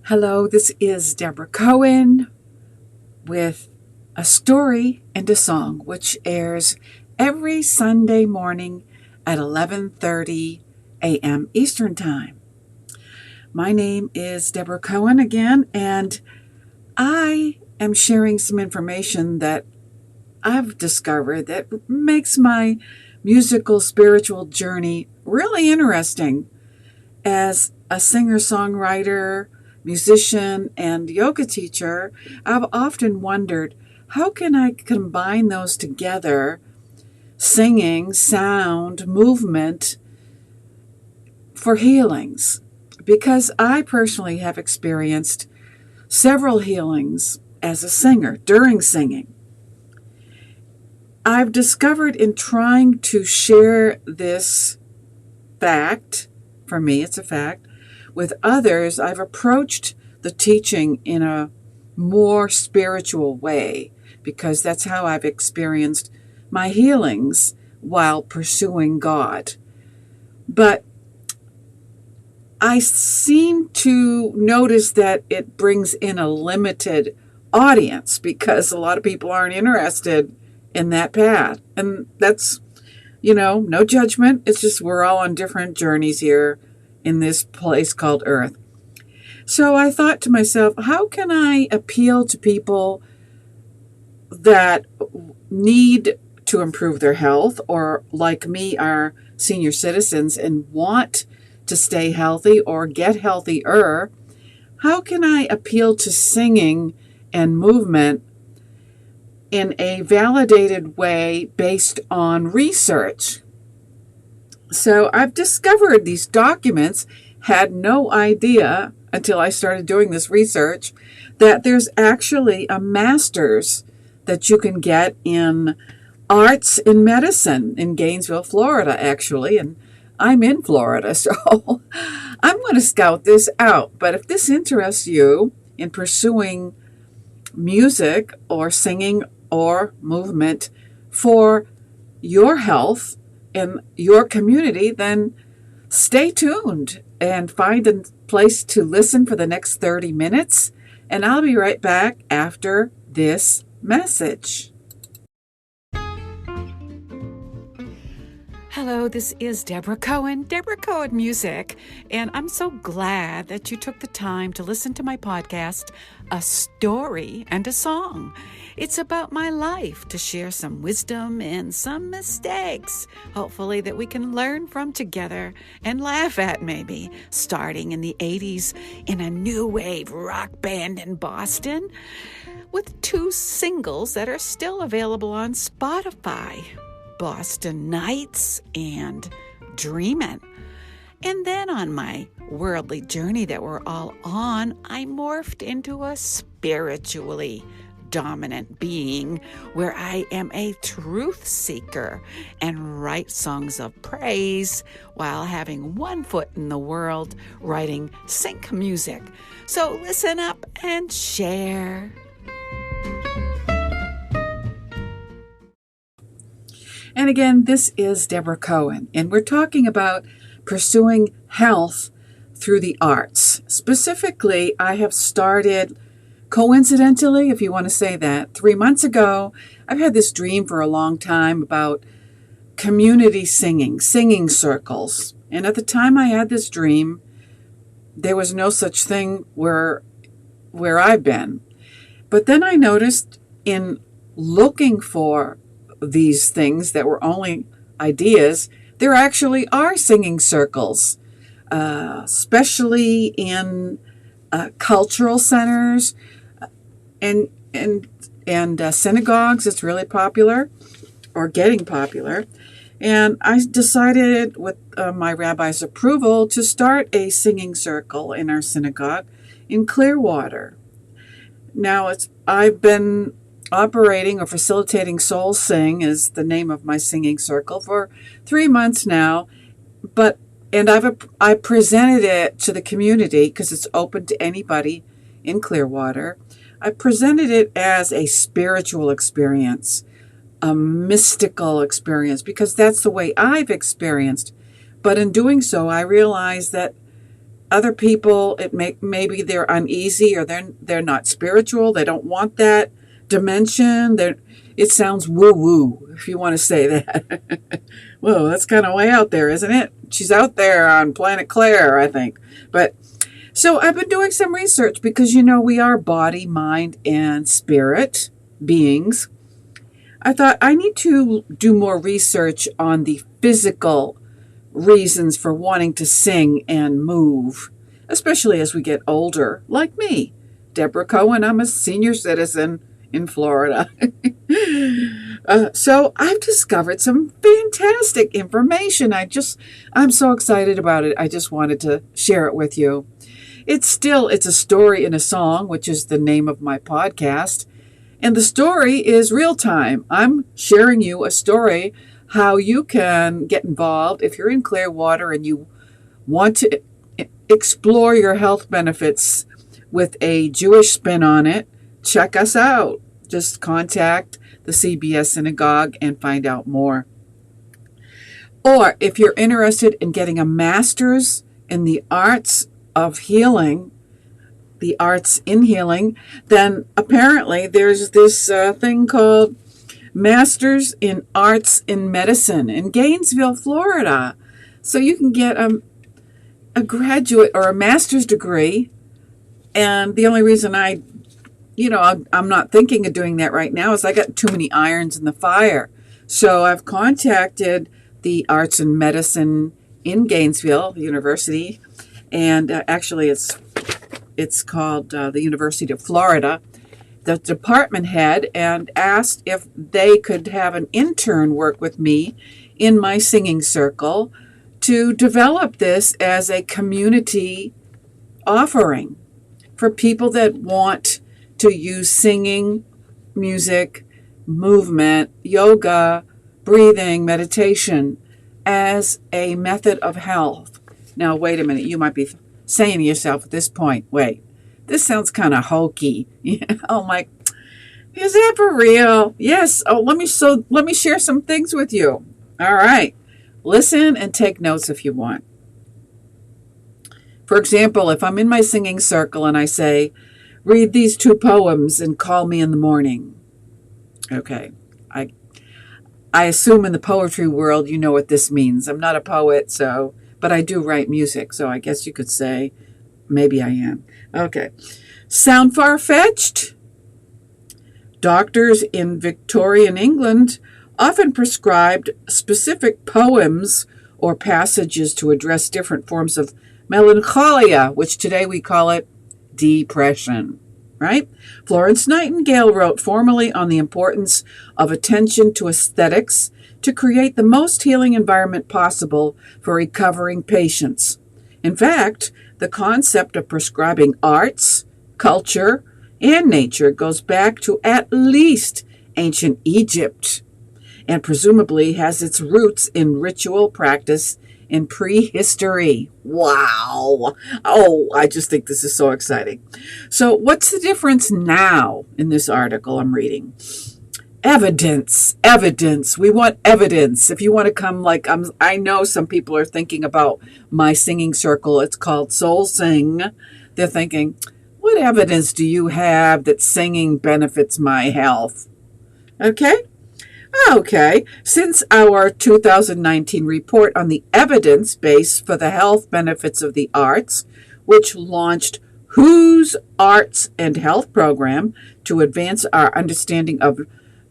Hello, this is Debra Cohen with a story and a song, which airs every Sunday morning at 11:30 a.m. Eastern Time. My name is Debra Cohen again, and I am sharing some information that I've discovered that makes my musical spiritual journey really interesting. As a singer-songwriter, musician, and yoga teacher, I've often wondered, how can I combine those together, singing, sound, movement, for healings? Because I personally have experienced several healings as a singer during singing. I've discovered in trying to share this fact, for me it's a fact, with others, I've approached the teaching in a more spiritual way, because that's how I've experienced my healings while pursuing God. But I seem to notice that it brings in a limited audience because a lot of people aren't interested in that path. And that's, no judgment. It's just we're all on different journeys here in this place called Earth. So I thought to myself, how can I appeal to people that need to improve their health, or like me, are senior citizens and want to stay healthy or get healthier? How can I appeal to singing and movement in a validated way based on research? So I've discovered these documents, had no idea until I started doing this research, that there's actually a master's that you can get in arts in medicine in Gainesville, Florida, actually. And I'm in Florida, so I'm going to scout this out. But if this interests you in pursuing music or singing or movement for your health in your community, then stay tuned and find a place to listen for the next 30 minutes. And I'll be right back after this message. Hello, this is Debra Cohen, Debra Cohen Music, and I'm so glad that you took the time to listen to my podcast, A Story and a Song. It's about my life, to share some wisdom and some mistakes, hopefully that we can learn from together and laugh at, maybe, starting in the 80s in a new wave rock band in Boston with 2 singles that are still available on Spotify, Boston Nights and Dreamin'. And then on my worldly journey that we're all on, I morphed into a spiritually dominant being where I am a truth seeker and write songs of praise while having one foot in the world writing sync music. So listen up and share. And again, this is Debra Cohen, and we're talking about pursuing health through the arts. Specifically, I have started, coincidentally, if you want to say that, 3 months ago. I've had this dream for a long time about community singing circles. And at the time I had this dream, there was no such thing where I've been. But then I noticed in looking for these things that were only ideas, there actually are singing circles, especially in cultural centers and synagogues. It's really popular, or getting popular. And I decided, with my rabbi's approval, to start a singing circle in our synagogue in Clearwater. Now, I've been operating or facilitating Soul Sing, is the name of my singing circle, for 3 months now. And I presented it to the community because it's open to anybody in Clearwater. I presented it as a spiritual experience, a mystical experience, because that's the way I've experienced. But in doing so, I realized that other people, maybe they're uneasy or they're not spiritual. They don't want that dimension. It sounds woo-woo, if you want to say that. Whoa, that's kind of way out there, isn't it? She's out there on planet Claire, I think. But so I've been doing some research because, we are body, mind, and spirit beings. I thought I need to do more research on the physical reasons for wanting to sing and move, especially as we get older, like me. Debra Cohen, I'm a senior citizen in Florida. So I've discovered some fantastic information. I'm so excited about it. I just wanted to share it with you. It's a story in a song, which is the name of my podcast. And the story is real time. I'm sharing you a story how you can get involved if you're in Clearwater and you want to explore your health benefits with a Jewish spin on it. Check us out. Just contact the CBS Synagogue and find out more. Or if you're interested in getting a master's in the arts of healing, the arts in healing, then apparently there's this thing called Masters in Arts in Medicine in Gainesville, Florida. So you can get a graduate or a master's degree. And the only reason I'm not thinking of doing that right now is I got too many irons in the fire. So I've contacted the Arts in Medicine in Gainesville University, and actually it's called the University of Florida, the department head, and asked if they could have an intern work with me in my singing circle to develop this as a community offering for people that want to use singing, music, movement, yoga, breathing, meditation as a method of health. Now, wait a minute. You might be saying to yourself at this point, wait, this sounds kind of hokey. Oh my, is that for real? Yes. Oh, let me share some things with you. All right. Listen and take notes if you want. For example, if I'm in my singing circle and I say, read these 2 poems and call me in the morning. Okay. I assume in the poetry world, you know what this means. I'm not a poet, but I do write music, so I guess you could say maybe I am. Okay. Sound far-fetched? Doctors in Victorian England often prescribed specific poems or passages to address different forms of melancholia, which today we call it depression, right? Florence Nightingale wrote formally on the importance of attention to aesthetics to create the most healing environment possible for recovering patients. In fact, the concept of prescribing arts, culture, and nature goes back to at least ancient Egypt and presumably has its roots in ritual practice in prehistory. Wow. Oh, I just think this is so exciting. So what's the difference now in this article I'm reading? Evidence. We want evidence. If you want to come, I know some people are thinking about my singing circle. It's called Soul Sing. They're thinking, what evidence do you have that singing benefits my health? Okay. Since our 2019 report on the evidence base for the health benefits of the arts, which launched WHO's Arts and Health program to advance our understanding of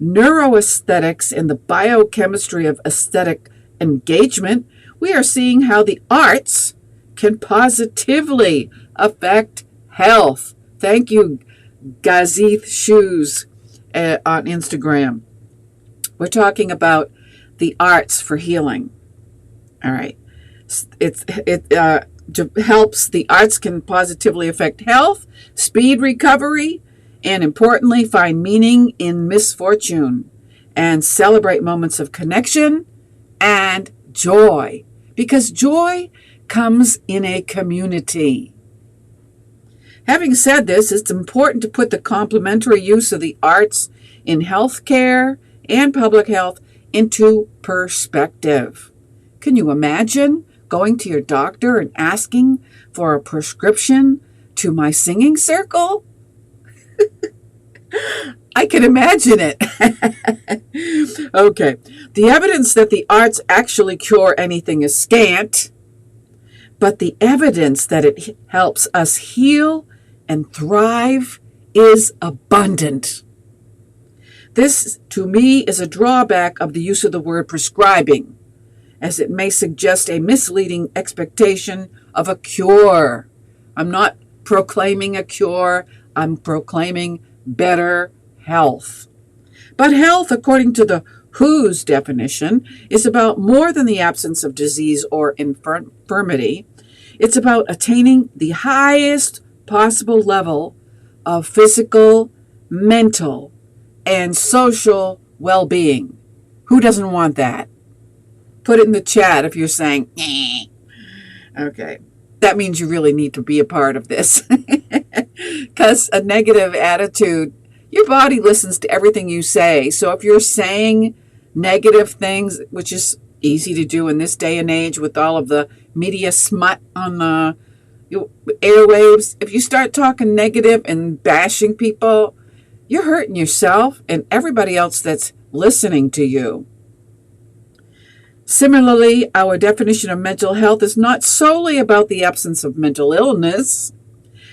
neuroaesthetics and the biochemistry of aesthetic engagement, we are seeing how the arts can positively affect health. Thank you, Gazith Shoes on Instagram. We're talking about the arts for healing. All right. It helps. The arts can positively affect health, speed recovery, and importantly, find meaning in misfortune and celebrate moments of connection and joy, because joy comes in a community. Having said this, it's important to put the complementary use of the arts in healthcare and public health into perspective. Can you imagine going to your doctor and asking for a prescription to my singing circle? I can imagine it. Okay. The evidence that the arts actually cure anything is scant, but the evidence that it helps us heal and thrive is abundant. This, to me, is a drawback of the use of the word prescribing, as it may suggest a misleading expectation of a cure. I'm not proclaiming a cure, I'm proclaiming better health. But health, according to the WHO's definition, is about more than the absence of disease or infirmity. It's about attaining the highest possible level of physical, mental, and social well-being. Who doesn't want that? Put it in the chat if you're saying, eh. Okay. That means you really need to be a part of this. Because a negative attitude, your body listens to everything you say. So if you're saying negative things, which is easy to do in this day and age with all of the media smut on the airwaves, if you start talking negative and bashing people, you're hurting yourself and everybody else that's listening to you. Similarly, our definition of mental health is not solely about the absence of mental illness,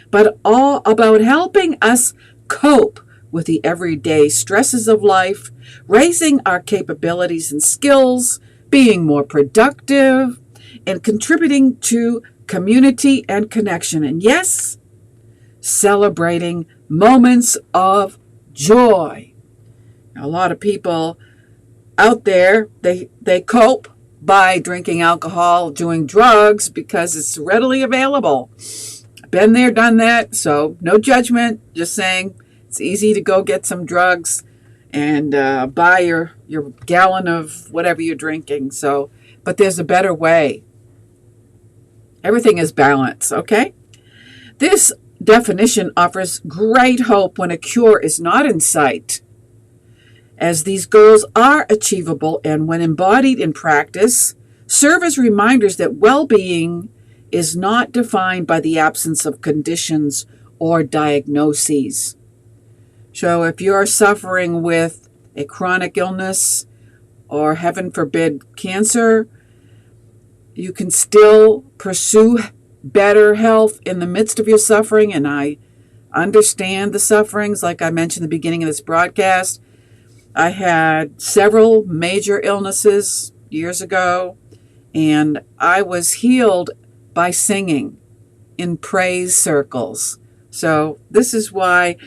but all about helping us cope with the everyday stresses of life, raising our capabilities and skills, being more productive, and contributing to community and connection. And yes, celebrating moments of joy. Now, a lot of people out there, they cope by drinking alcohol, doing drugs because it's readily available. Been there, done that, so no judgment, just saying it's easy to go get some drugs and buy your gallon of whatever you're drinking. So, but there's a better way. Everything is balance, okay? This definition offers great hope when a cure is not in sight, as these goals are achievable and, when embodied in practice, serve as reminders that well-being is not defined by the absence of conditions or diagnoses. So if you're suffering with a chronic illness or, heaven forbid, cancer, you can still pursue better health in the midst of your suffering. And I understand the sufferings, like I mentioned at the beginning of this broadcast. I had several major illnesses years ago, and I was healed by singing in praise circles. So this is why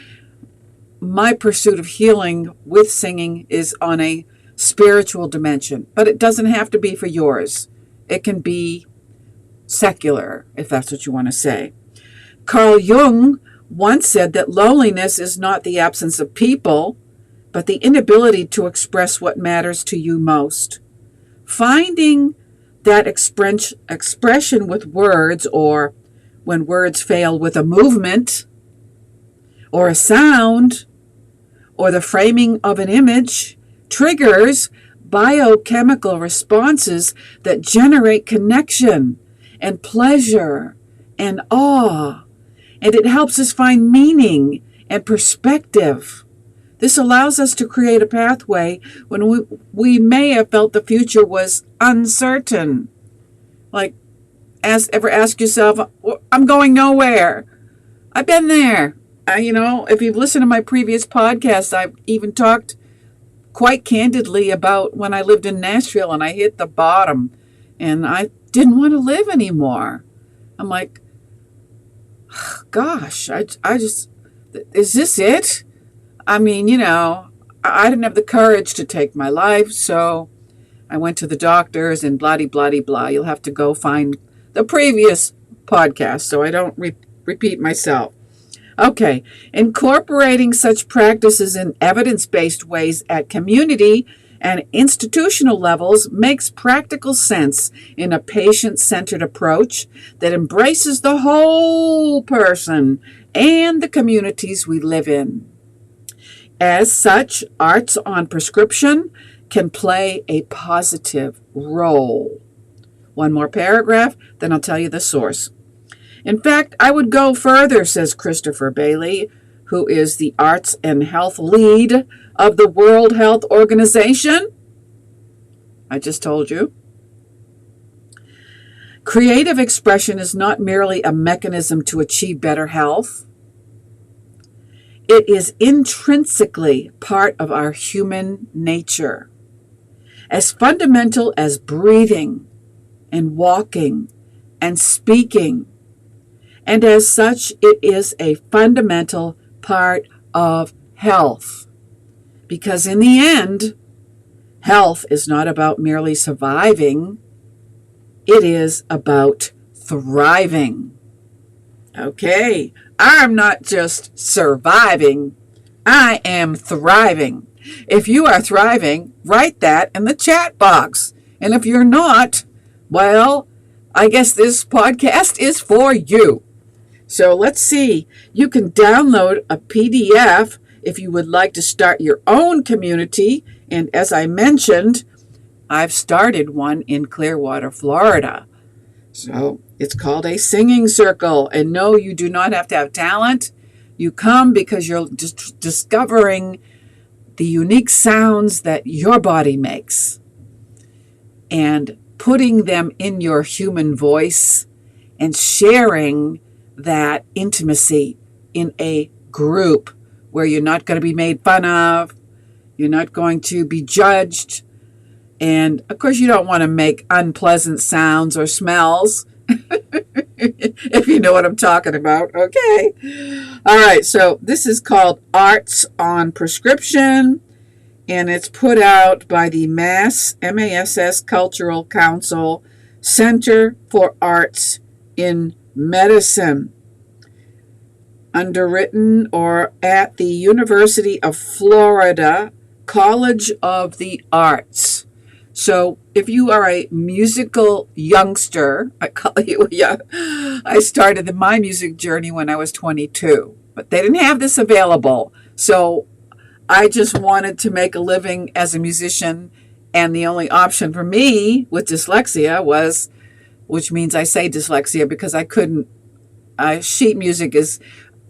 my pursuit of healing with singing is on a spiritual dimension. But it doesn't have to be for yours. It can be secular, if that's what you want to say. Carl Jung once said that loneliness is not the absence of people, but the inability to express what matters to you most. Finding that expression with words, or when words fail, with a movement or a sound or the framing of an image, triggers biochemical responses that generate connection and pleasure and awe, and it helps us find meaning and perspective. This allows us to create a pathway when we may have felt the future was uncertain. Like, ever ask yourself, I'm going nowhere. I've been there. If you've listened to my previous podcast, I've even talked quite candidly about when I lived in Nashville and I hit the bottom and I didn't want to live anymore. I'm like, gosh, I just, is this it? I mean, I didn't have the courage to take my life, so I went to the doctors and blah-de-blah-de-blah. You'll have to go find the previous podcast so I don't repeat myself. Okay, incorporating such practices in evidence-based ways at community and institutional levels makes practical sense in a patient-centered approach that embraces the whole person and the communities we live in. As such, arts on prescription can play a positive role. One more paragraph, then I'll tell you the source. In fact, I would go further, says Christopher Bailey, who is the Arts and Health Lead of the World Health Organization. I just told you. Creative expression is not merely a mechanism to achieve better health. It is intrinsically part of our human nature, as fundamental as breathing and walking and speaking. And as such, it is a fundamental part of health. Because in the end, health is not about merely surviving. It is about thriving. Okay, I'm not just surviving. I am thriving. If you are thriving, write that in the chat box. And if you're not, well, I guess this podcast is for you. So let's see. You can download a PDF if you would like to start your own community. And as I mentioned, I've started one in Clearwater, Florida. So it's called a singing circle. And no, you do not have to have talent. You come because you're just discovering the unique sounds that your body makes and putting them in your human voice and sharing that intimacy in a group where you're not going to be made fun of, you're not going to be judged, and of course you don't want to make unpleasant sounds or smells, if you know what I'm talking about. Okay. All right, so this is called Arts on Prescription, and it's put out by the MASS Cultural Council Center for Arts in Medicine, underwritten or at the University of Florida College of the Arts. So if you are a musical youngster, I started my music journey when I was 22, but they didn't have this available. So I just wanted to make a living as a musician, and the only option for me with dyslexia was, which means I say dyslexia because I couldn't, sheet music is,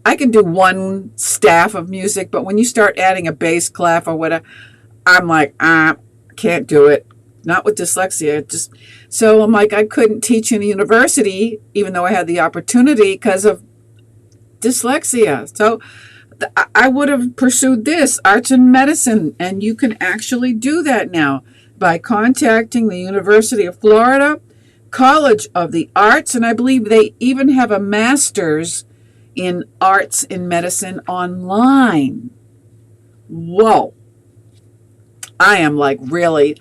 I can do one staff of music, but when you start adding a bass clef or whatever, I'm like, can't do it. Not with dyslexia. So I'm like, I couldn't teach in a university, even though I had the opportunity because of dyslexia. So I would have pursued this, arts and medicine, and you can actually do that now by contacting the University of Florida College of the Arts, and I believe they even have a master's in arts in medicine online. Whoa. I am like really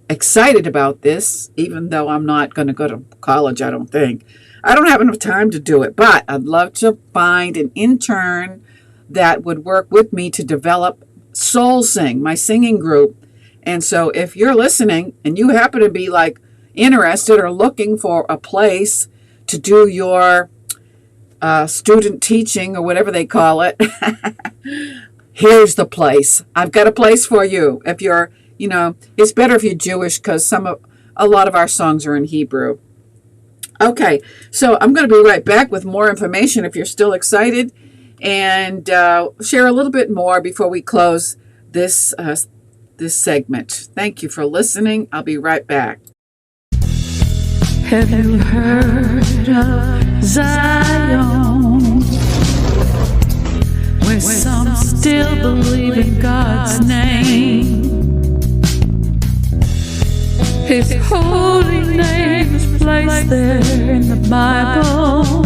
excited about this, even though I'm not going to go to college, I don't think. I don't have enough time to do it, but I'd love to find an intern that would work with me to develop Soul Sing, my singing group. And so if you're listening and you happen to be like interested or looking for a place to do your student teaching or whatever they call it, here's the place. I've got a place for you. If you're, it's better if you're Jewish because a lot of our songs are in Hebrew. Okay, so I'm going to be right back with more information if you're still excited, and share a little bit more before we close this segment. Thank you for listening. I'll be right back. Have you heard of Zion? Where some still believe in God's name. His holy name is placed there in the Bible,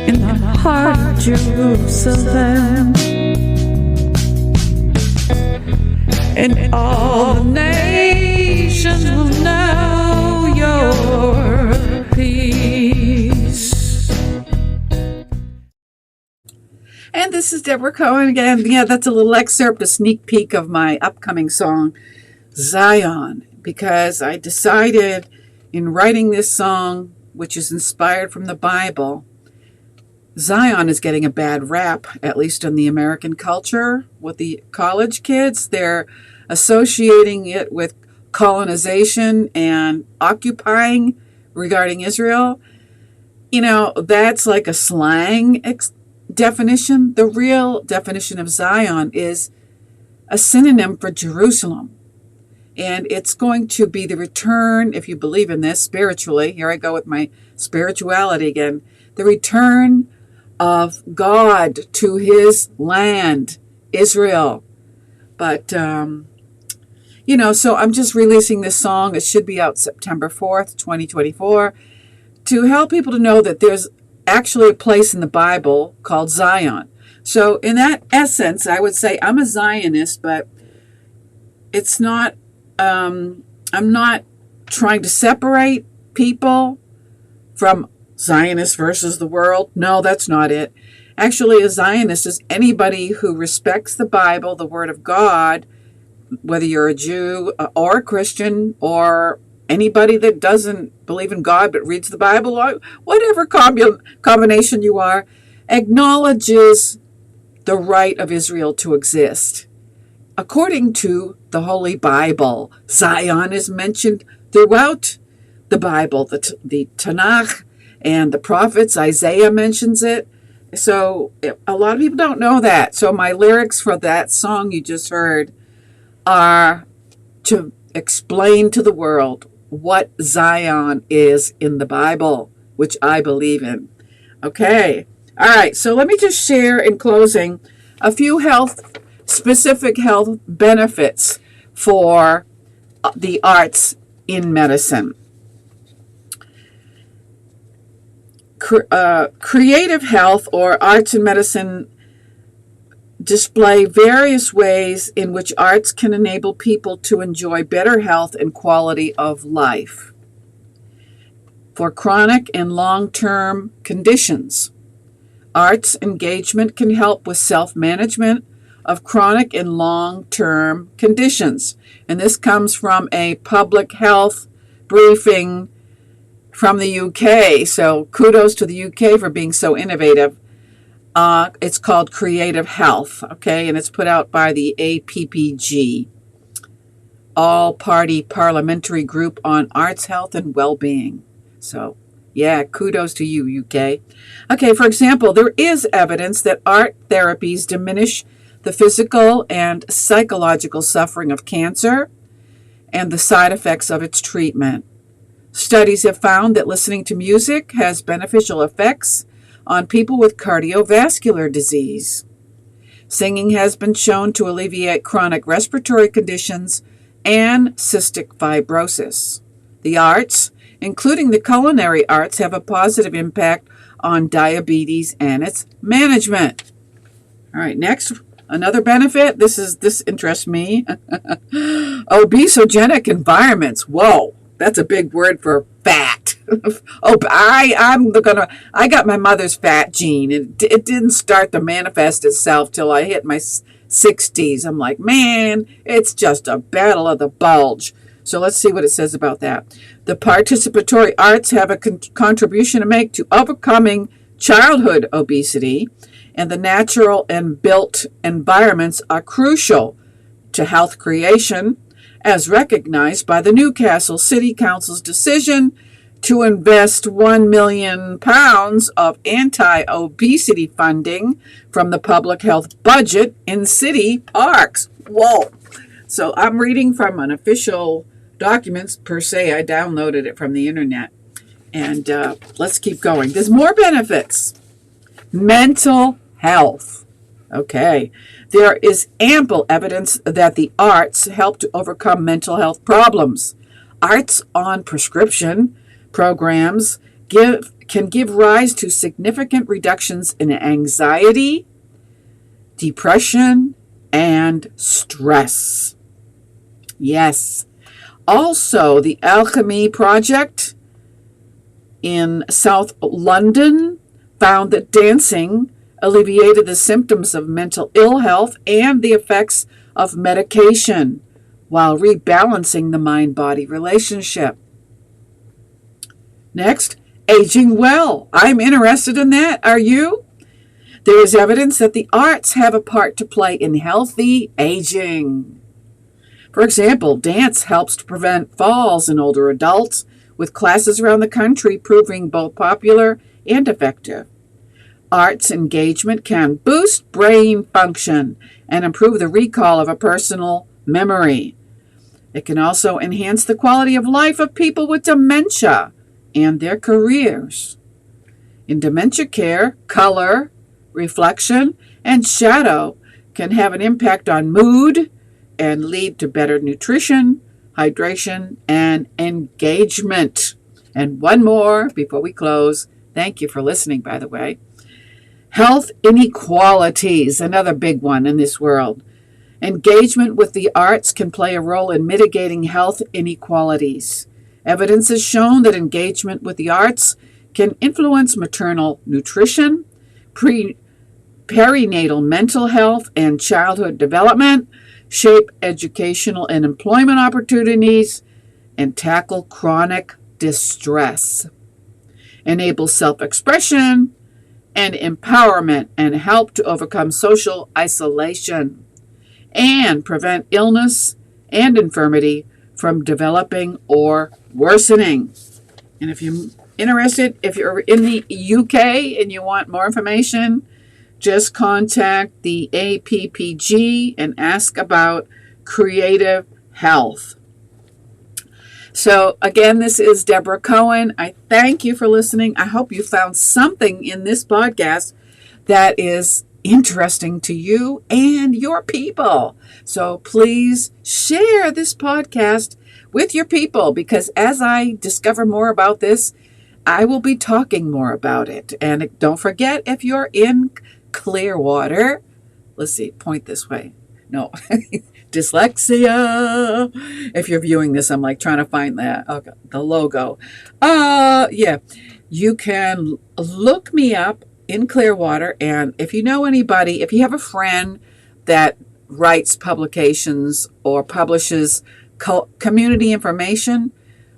in the heart of Jerusalem. And all the nations will know your peace. And this is Debra Cohen again. Yeah, that's a little excerpt, a sneak peek of my upcoming song, Zion, because I decided in writing this song, which is inspired from the Bible, Zion is getting a bad rap, at least in the American culture. With the college kids, they're associating it with colonization and occupying regarding Israel, that's like a slang definition. The real definition of Zion is a synonym for Jerusalem. And it's going to be the return, if you believe in this spiritually, here I go with my spirituality again, the return of God to his land, Israel. But, so I'm just releasing this song. It should be out September 4th, 2024, to help people to know that there's actually a place in the Bible called Zion. So in that essence, I would say I'm a Zionist, but it's not, I'm not trying to separate people from Zionists versus the world. No, that's not it. Actually, a Zionist is anybody who respects the Bible, the Word of God, whether you're a Jew or a Christian or anybody that doesn't believe in God but reads the Bible, or whatever combination you are, acknowledges the right of Israel to exist. According to the Holy Bible, Zion is mentioned throughout the Bible, the Tanakh and the prophets. Isaiah mentions it. So a lot of people don't know that. So my lyrics for that song you just heard are to explain to the world what Zion is in the Bible, which I believe in. Okay. All right. So let me just share in closing a few specific health benefits for the arts in medicine. Creative health or arts in medicine display various ways in which arts can enable people to enjoy better health and quality of life. For chronic and long-term conditions, arts engagement can help with self-management of chronic and long-term conditions. And this comes from a public health briefing from the UK. So kudos to the UK for being so innovative. It's called Creative Health, okay? And it's put out by the APPG, All-Party Parliamentary Group on Arts, Health, and Well-Being. So, yeah, kudos to you, UK. Okay, for example, there is evidence that art therapies diminish the physical and psychological suffering of cancer and the side effects of its treatment. Studies have found that listening to music has beneficial effects on people with cardiovascular disease. Singing has been shown to alleviate chronic respiratory conditions and cystic fibrosis. The arts, including the culinary arts, have a positive impact on diabetes and its management. All right, next, another benefit. This interests me. Obesogenic environments. Whoa, that's a big word for fat. I got my mother's fat gene. It didn't start to manifest itself till I hit my 60s. I'm like, man, it's just a battle of the bulge. So let's see what it says about that. The participatory arts have a contribution to make to overcoming childhood obesity, and the natural and built environments are crucial to health creation, as recognized by the Newcastle City Council's decision to invest £1 million of anti-obesity funding from the public health budget in city parks. Whoa. So I'm reading from an official documents per se. I downloaded it from the internet. And let's keep going. There's more benefits. Mental health. Okay. There is ample evidence that the arts help to overcome mental health problems. Arts on prescription programs can give rise to significant reductions in anxiety, depression, and stress. Yes. Also, the Alchemy Project in South London found that dancing alleviated the symptoms of mental ill health and the effects of medication while rebalancing the mind-body relationship. Next, aging well. I'm interested in that. Are you? There is evidence that the arts have a part to play in healthy aging. For example, dance helps to prevent falls in older adults, with classes around the country proving both popular and effective. Arts engagement can boost brain function and improve the recall of a personal memory. It can also enhance the quality of life of people with dementia and their careers. In dementia care, color, reflection, and shadow can have an impact on mood and lead to better nutrition, hydration, and engagement. And one more before we close. Thank you for listening, by the way. Health inequalities, another big one in this world. Engagement with the arts can play a role in mitigating health inequalities. Evidence has shown that engagement with the arts can influence maternal nutrition, perinatal mental health, and childhood development, shape educational and employment opportunities, and tackle chronic distress, enable self-expression and empowerment, and help to overcome social isolation, and prevent illness and infirmity from developing or worsening. And if you're interested, if you're in the UK and you want more information, just contact the APPG and ask about creative health. So again, this is Debra Cohen. I thank you for listening. I hope you found something in this podcast that is interesting to you and your people. So please share this podcast with your people, because as I discover more about this, I will be talking more about it. And don't forget, if you're in Clearwater, let's see, point this way. No, dyslexia. If you're viewing this, I'm like trying to find the logo. Yeah, you can look me up in Clearwater. And if you know anybody, if you have a friend that writes publications or publishes community information,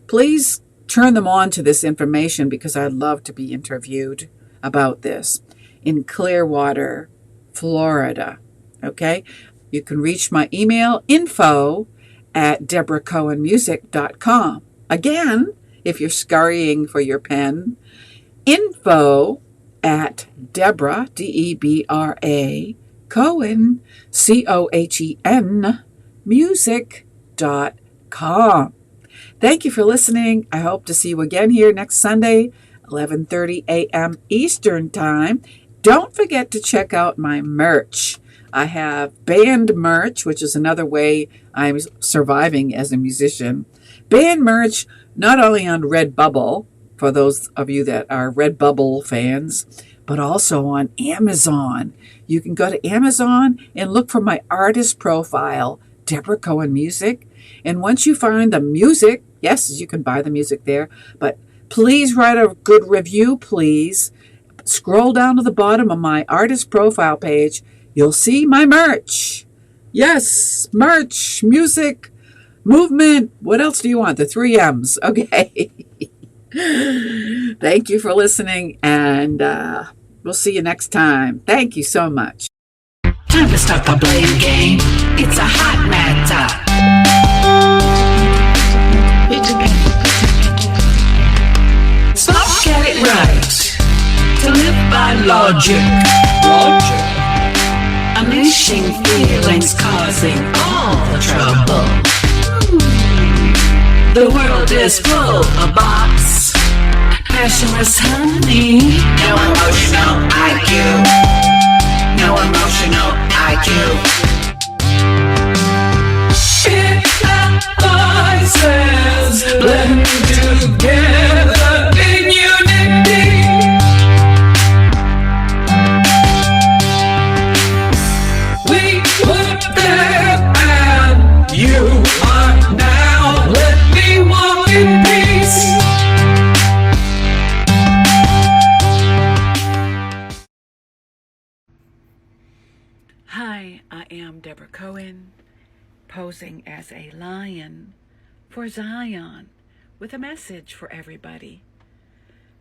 please turn them on to this information, because I'd love to be interviewed about this in Clearwater, Florida. Okay? You can reach my email, info@debracohenmusic.com. Again, if you're scurrying for your pen, info@Debra, Debra, Cohen, Cohen, music.com. Thank you for listening. I hope to see you again here next Sunday, 11:30 a.m. Eastern Time. Don't forget to check out my merch. I have band merch, which is another way I'm surviving as a musician. Band merch, not only on Redbubble, for those of you that are Redbubble fans, but also on Amazon. You can go to Amazon and look for my artist profile, Debra Cohen Music. And once you find the music, yes, you can buy the music there, but please write a good review, please. Scroll down to the bottom of my artist profile page. You'll see my merch. Yes, merch, music, movement. What else do you want? The 3 M's. Okay. Thank you for listening, and we'll see you next time. Thank you so much. Time to start the blame game. It's a hot matter. Stop, get it right. To live by logic. Unleashing feelings, causing all the trouble. The world is full of bots, passionless honey. No emotional IQ. No emotional IQ. It voices blend together in unity. We were there and you are now. Let me walk in peace. Hi, I am Debra Cohen, posing as a lion for Zion, with a message for everybody.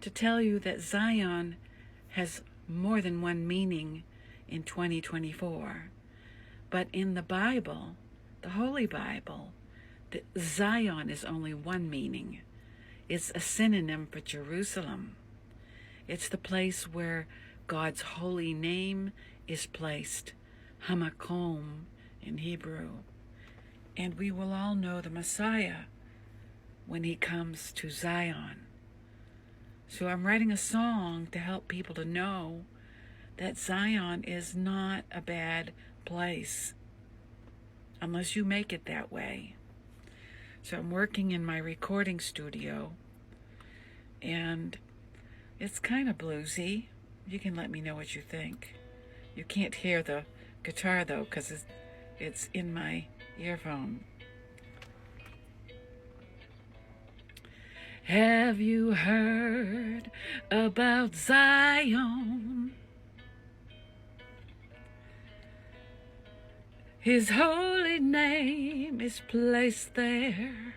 To tell you that Zion has more than one meaning in 2024. But in the Bible, the Holy Bible, that Zion is only one meaning. It's a synonym for Jerusalem. It's the place where God's holy name is placed, Hamakom in Hebrew. And we will all know the Messiah when he comes to Zion. So I'm writing a song to help people to know that Zion is not a bad place, unless you make it that way. So I'm working in my recording studio, and it's kind of bluesy. You can let me know what you think. You can't hear the guitar though, because it's in my earphone. Have you heard about Zion? His holy name is placed there.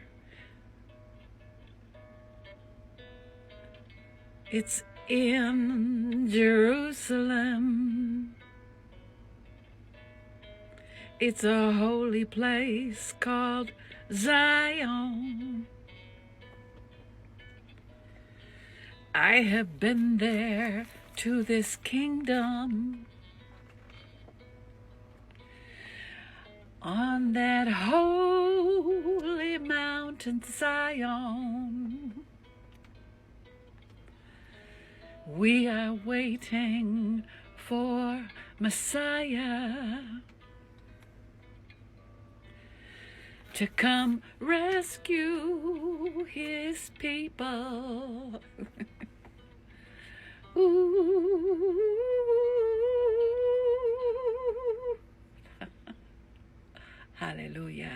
It's in Jerusalem. It's a holy place called Zion. I have been there to this kingdom, on that holy mountain Zion. We are waiting for Messiah to come rescue his people. Ooh. Hallelujah.